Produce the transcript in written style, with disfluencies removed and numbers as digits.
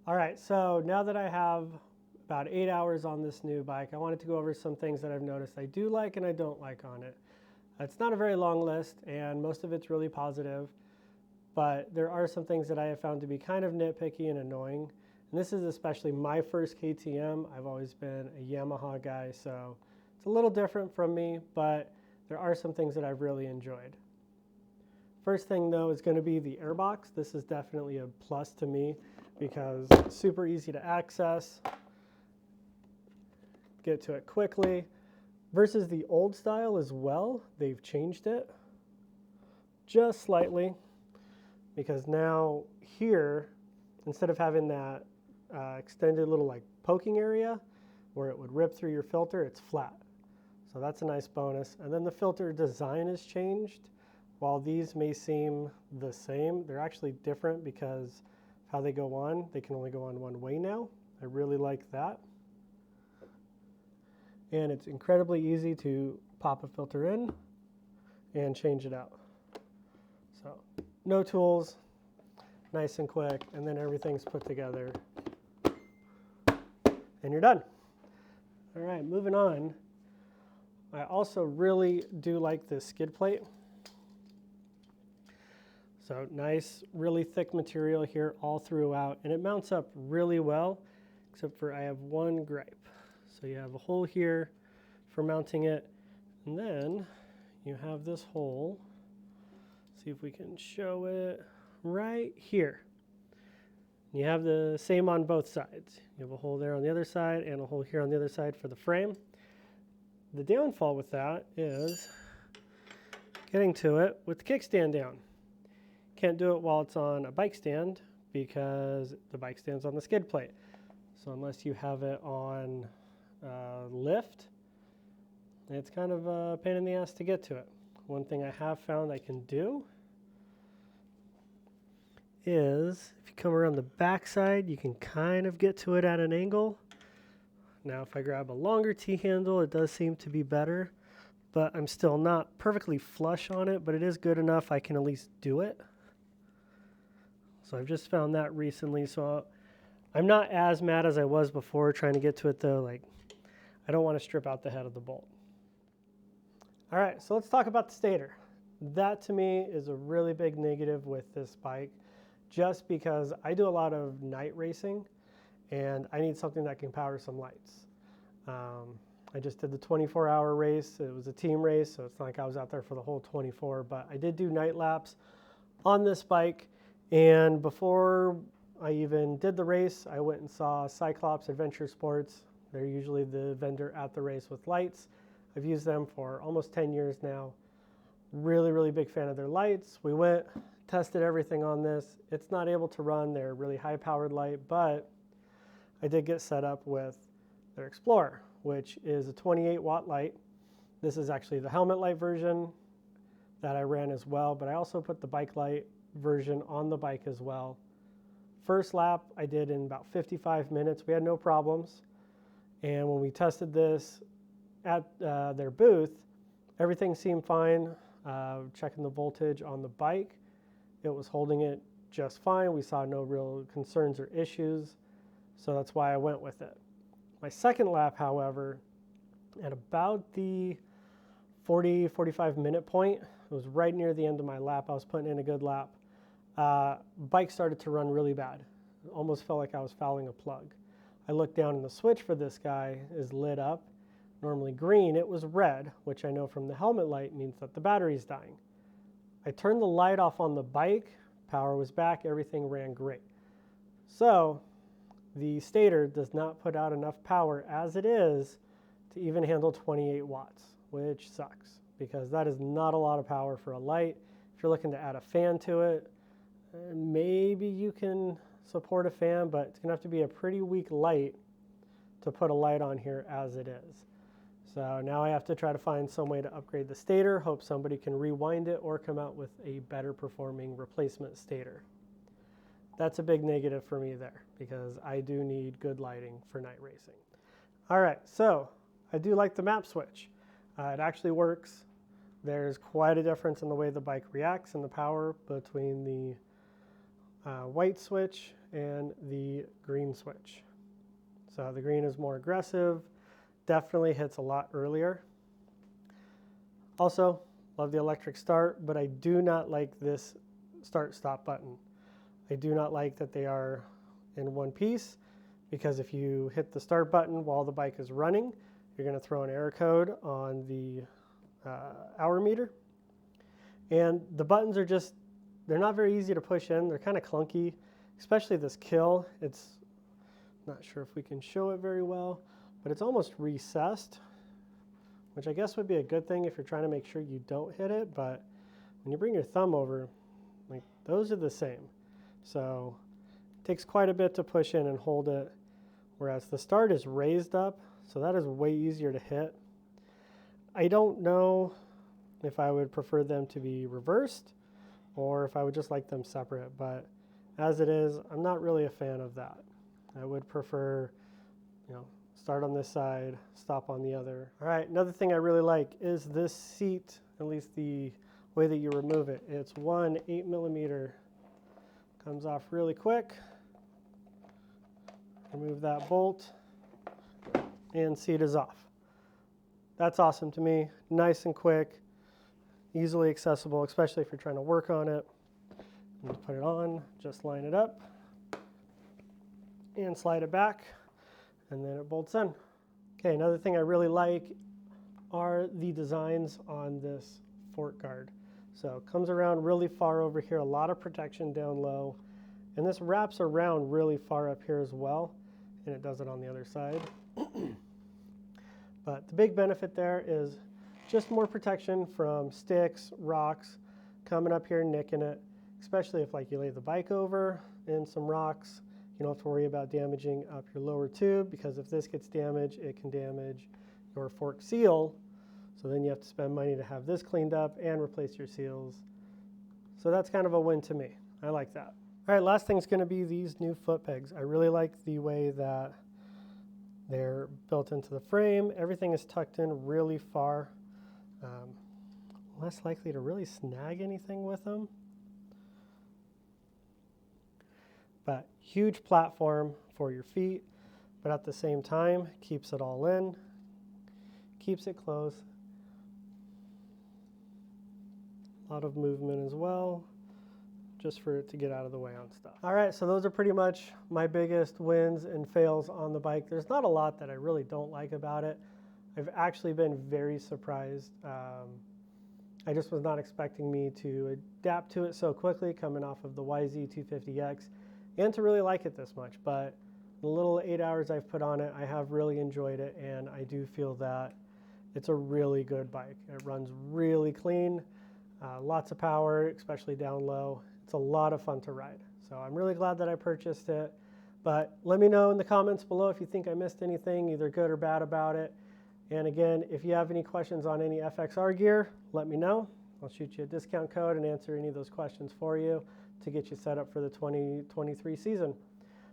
All right, so now that I have about 8 hours on this new bike, I wanted to go over some things that I've noticed I do like and I don't like on it. It's not a very long list and most of it's really positive, but there are some things that I have found to be kind of nitpicky and annoying. And this is especially my first KTM. I've always been a Yamaha guy, so it's a little different from me, but there are some things that I've really enjoyed. First thing though is going to be the airbox. This is definitely a plus to me because it's super easy to access, get to it quickly, versus the old style as well. They've changed it just slightly because now here, instead of having that extended little like poking area where it would rip through your filter, it's flat. So that's a nice bonus. And then the filter design has changed. While these may seem the same, they're actually different because how they go on, they can only go on one way now. I really like that. And it's incredibly easy to pop a filter in and change it out. So no tools, nice and quick, and then everything's put together and you're done. All right, moving on. I also really do like this skid plate. So nice, really thick material here all throughout, and it mounts up really well, except for I have one gripe. So you have a hole here for mounting it, and then you have this hole. See if we can show it right here. You have the same on both sides. You have a hole there on the other side and a hole here on the other side for the frame. The downfall with that is getting to it with the kickstand down. Can't do it while it's on a bike stand because the bike stand's on the skid plate. So unless you have it on lift, it's kind of a pain in the ass to get to it. One thing I have found I can do is if you come around the back side, you can kind of get to it at an angle. Now if I grab a longer T-handle, it does seem to be better, but I'm still not perfectly flush on it, but it is good enough I can at least do it. So I've just found that recently, so I'm not as mad as I was before trying to get to it though. Like, I don't want to strip out the head of the bolt. All right, so let's talk about the stator. That to me is a really big negative with this bike, just because I do a lot of night racing and I need something that can power some lights. I just did the 24-hour race. It was a team race, so it's not like I was out there for the whole 24, but I did do night laps on this bike. And before I even did the race, I went and saw Cyclops Adv Sports. They're usually the vendor at the race with lights. I've used them for almost 10 years now. Really, really big fan of their lights. We went, tested everything on this. It's not able to run their really high-powered light, but I did get set up with their Explorer, which is a 28-watt light. This is actually the helmet light version that I ran as well, but I also put the bike light version on the bike as well. First lap I did in about 55 minutes. We had no problems. And when we tested this at their booth, everything seemed fine. Checking the voltage on the bike, it was holding it just fine. We saw no real concerns or issues. So that's why I went with it. My second lap, however, at about the 40-45 minute point, it was right near the end of my lap. I was putting in a good lap. Bike started to run really bad. It almost felt like I was fouling a plug. I looked down and the switch for this guy is lit up. Normally green, it was red, which I know from the helmet light means that the battery's dying. I turned the light off on the bike, power was back, everything ran great. So the stator does not put out enough power as it is to even handle 28 watts, which sucks because that is not a lot of power for a light. If you're looking to add a fan to it, maybe you can support a fan, but it's gonna have to be a pretty weak light to put a light on here as it is. So now I have to try to find some way to upgrade the stator, hope somebody can rewind it or come out with a better performing replacement stator. That's a big negative for me there because I do need good lighting for night racing. All right, so I do like the map switch. It actually works. There's quite a difference in the way the bike reacts and the power between the white switch and the green switch. So the green is more aggressive, definitely hits a lot earlier. Also, love the electric start, but I do not like this start-stop button. I do not like that they are in one piece, because if you hit the start button while the bike is running, you're going to throw an error code on the hour meter. And the buttons are just, they're not very easy to push in. They're kind of clunky, especially this kill. It's not sure if we can show it very well, but it's almost recessed, which I guess would be a good thing if you're trying to make sure you don't hit it. But when you bring your thumb over, like, those are the same. So it takes quite a bit to push in and hold it, whereas the start is raised up, so that is way easier to hit. I don't know if I would prefer them to be reversed or if I would just like them separate, but as it is, I'm not really a fan of that. I would prefer, start on this side, stop on the other. All right, another thing I really like is this seat, at least the way that you remove it. It's one 8mm, comes off really quick. Remove that bolt, and seat is off. That's awesome to me. Nice and quick, easily accessible, especially if you're trying to work on it. And to put it on, just line it up and slide it back, and then it bolts in. Okay, another thing I really like are the designs on this fork guard. So it comes around really far over here, a lot of protection down low, and this wraps around really far up here as well, and it does it on the other side. But the big benefit there is just more protection from sticks, rocks, coming up here and nicking it, especially if you lay the bike over in some rocks. You don't have to worry about damaging up your lower tube, because if this gets damaged, it can damage your fork seal. So then you have to spend money to have this cleaned up and replace your seals. So that's kind of a win to me. I like that. All right, last thing is going to be these new foot pegs. I really like the way that they're built into the frame. Everything is tucked in really far. Less likely to really snag anything with them. But huge platform for your feet, but at the same time, keeps it all in, keeps it close. A lot of movement as well, just for it to get out of the way on stuff. All right, so those are pretty much my biggest wins and fails on the bike. There's not a lot that I really don't like about it. I've actually been very surprised. I just was not expecting me to adapt to it so quickly coming off of the YZ250X and to really like it this much. But the little 8 hours I've put on it, I have really enjoyed it, and I do feel that it's a really good bike. It runs really clean, lots of power, especially down low. It's a lot of fun to ride. So I'm really glad that I purchased it. But let me know in the comments below if you think I missed anything, either good or bad about it. And again, if you have any questions on any FXR gear, let me know. I'll shoot you a discount code and answer any of those questions for you to get you set up for the 2023 season.